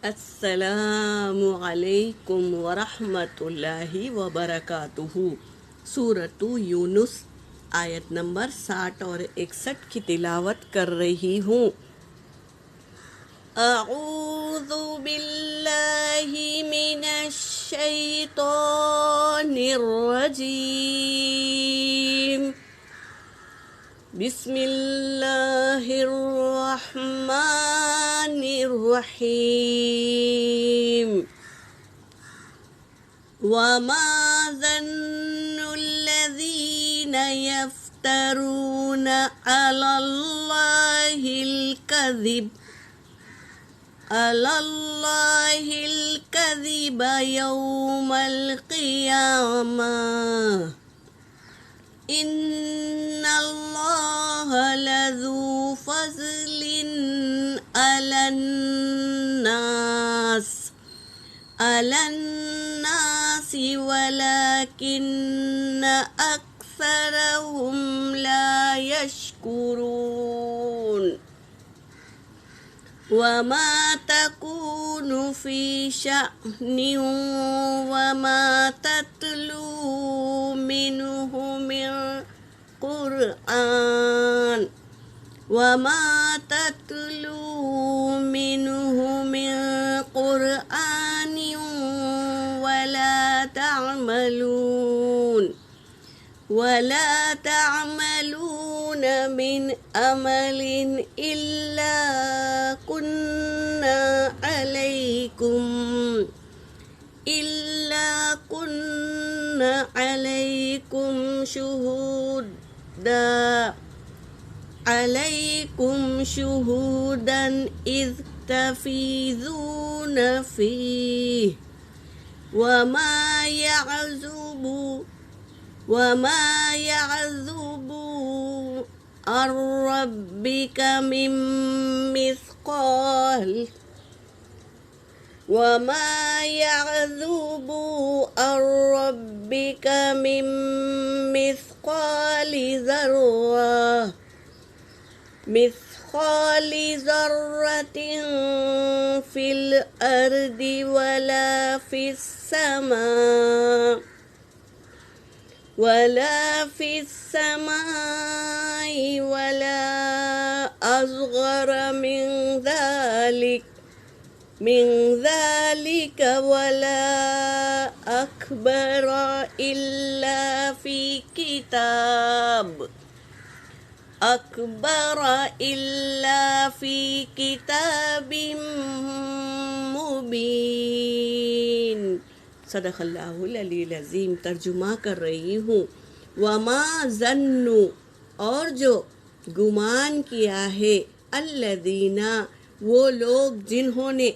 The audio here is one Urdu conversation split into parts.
السلام علیکم ورحمۃ اللہ وبرکاتہ۔ سورۃ یونس آیت نمبر 60 اور 61 کی تلاوت کر رہی ہوں۔ اعوذ باللہ من الشیطان الرجیم، بسم اللہ الرحمن الرحیم۔ وما ظن الذین یفترون علی اللہ الکذب یوم القیامہ ان اللہ لذو فضل علی الناس ولکن اکثرهم لا یشکرون۔ وما تكون في شأن وما تتلو منه من قرآن ولا تعملون من عمل إلا كنا عليكم شهودا إذ تفيضون فيه وما يعزب عن ربك من مثقال ذرة في الأرض ولا في السماء ولا أصغر من ذلك ولا أكبر إلا في كتاب مبين۔ صدق اللہ العلی العظیم۔ ترجمہ کر رہی ہوں۔ وما ظن، اور جو گمان کیا ہے، الذین، وہ لوگ جنہوں نے،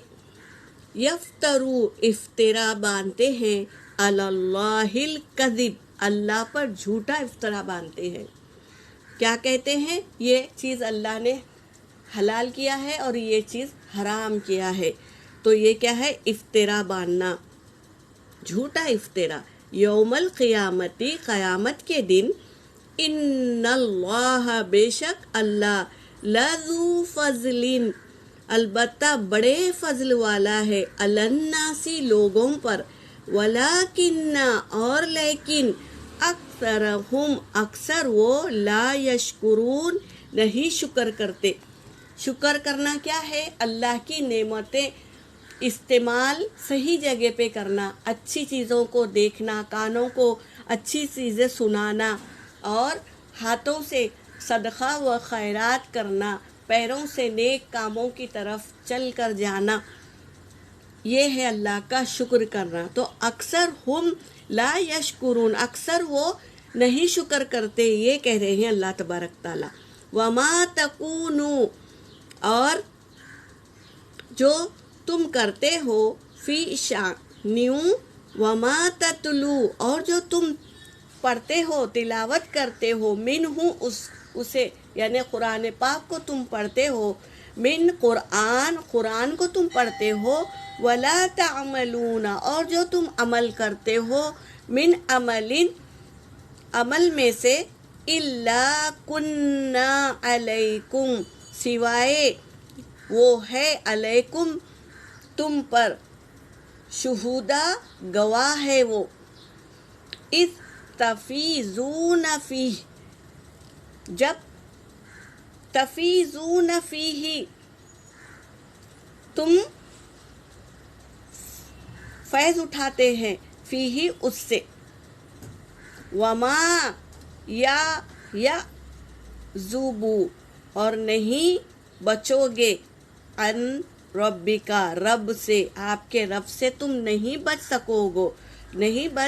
یفترو، افطرا باندھتے ہیں، علی اللہ الکذب، اللہ پر جھوٹا افطرا باندھتے ہیں۔ کیا کہتے ہیں؟ یہ چیز اللہ نے حلال کیا ہے اور یہ چیز حرام کیا ہے، تو یہ کیا ہے؟ افطرا باندھنا، جھوٹا افطرا۔ یوم القیامتی، قیامت کے دن، ان اللہ، بے شک اللہ، لذو فضل، البتہ بڑے فضل والا ہے، علی الناس، لوگوں پر، ولیکن، اور لیکن، اکثرہم، اکثر وہ، لا یشکرون، نہیں شکر کرتے۔ شکر کرنا کیا ہے؟ اللہ کی نعمتیں استعمال صحیح جگہ پہ کرنا، اچھی چیزوں کو دیکھنا، کانوں کو اچھی چیزیں سنانا، اور ہاتھوں سے صدقہ و خیرات کرنا، پیروں سے نیک کاموں کی طرف چل کر جانا، یہ ہے اللہ کا شکر کرنا۔ تو اکثر ہم لا یشکرون، اکثر وہ نہیں شکر کرتے، یہ کہہ رہے ہیں اللہ تبارک تعالیٰ۔ وما تکونو، اور جو تم کرتے ہو، فی شأن، وما تتلو، اور جو تم پڑھتے ہو، تلاوت کرتے ہو، منہ، اسے یعنی قرآن پاک کو تم پڑھتے ہو، من قرآن، قرآن کو تم پڑھتے ہو، ولا تعملون، اور جو تم عمل کرتے ہو، من عمل میں سے، الا کننا علیکم، سوائے وہ ہے علیکم تم پر شہودہ گواہ ہے وہ اذ تفیضون فیہ جب تفیضون فیہ تم فیض اٹھاتے ہیں فیہ اس سے وما یعزب اور نہیں بچو گے ان ربکا رب سے آپ کے رب سے تم نہیں بچ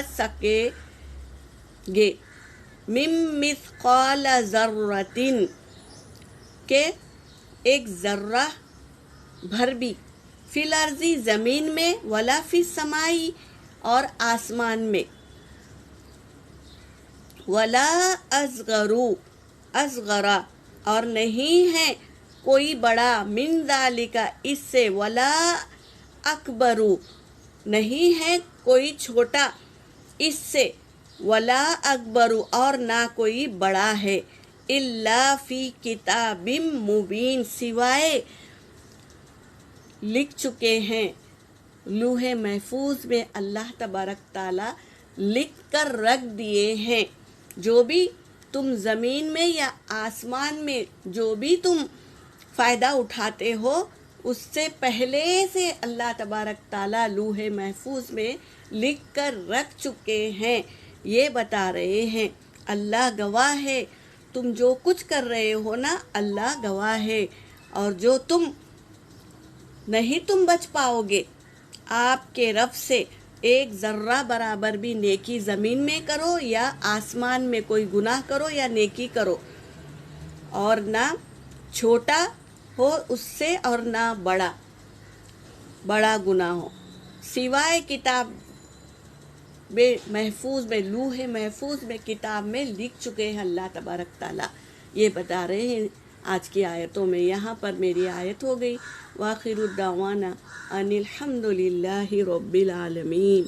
سکے گے مم مثقال ذرۃ کہ ایک ذرہ بھر بھی فی الارض زمین میں ولا فی السماء اور آسمان میں ولا اصغر اور نہیں ہے کوئی بڑا من ذالک اس سے ولا اکبر نہیں ہے کوئی چھوٹا اس سے ولا اکبر اور نہ کوئی بڑا ہے الا فی کتاب مبین سوائے لکھ چکے ہیں لوح محفوظ میں اللہ تبارک تعالیٰ لکھ کر رکھ دیے ہیں جو بھی تم زمین میں یا آسمان میں جو بھی تم فائدہ اٹھاتے ہو اس سے پہلے سے اللہ تبارک تعالیٰ لوح محفوظ میں لکھ کر رکھ چکے ہیں یہ بتا رہے ہیں اللہ گواہ ہے تم جو کچھ کر رہے ہو نا اللہ گواہ ہے اور جو تم نہیں تم بچ پاؤ گے آپ کے رب سے ایک ذرہ برابر بھی نیکی زمین میں کرو یا آسمان میں کوئی گناہ کرو یا نیکی کرو اور نہ چھوٹا ہو اس سے اور نہ بڑا گناہ ہو سوائے کتاب محفوظ میں لوح محفوظ میں کتاب میں لکھ چکے ہیں اللہ تبارک تعالیٰ یہ بتا رہے ہیں آج کی آیتوں میں یہاں پر میری آیت ہو گئی وآخر الدعوانا ان الحمد للہ رب العالمین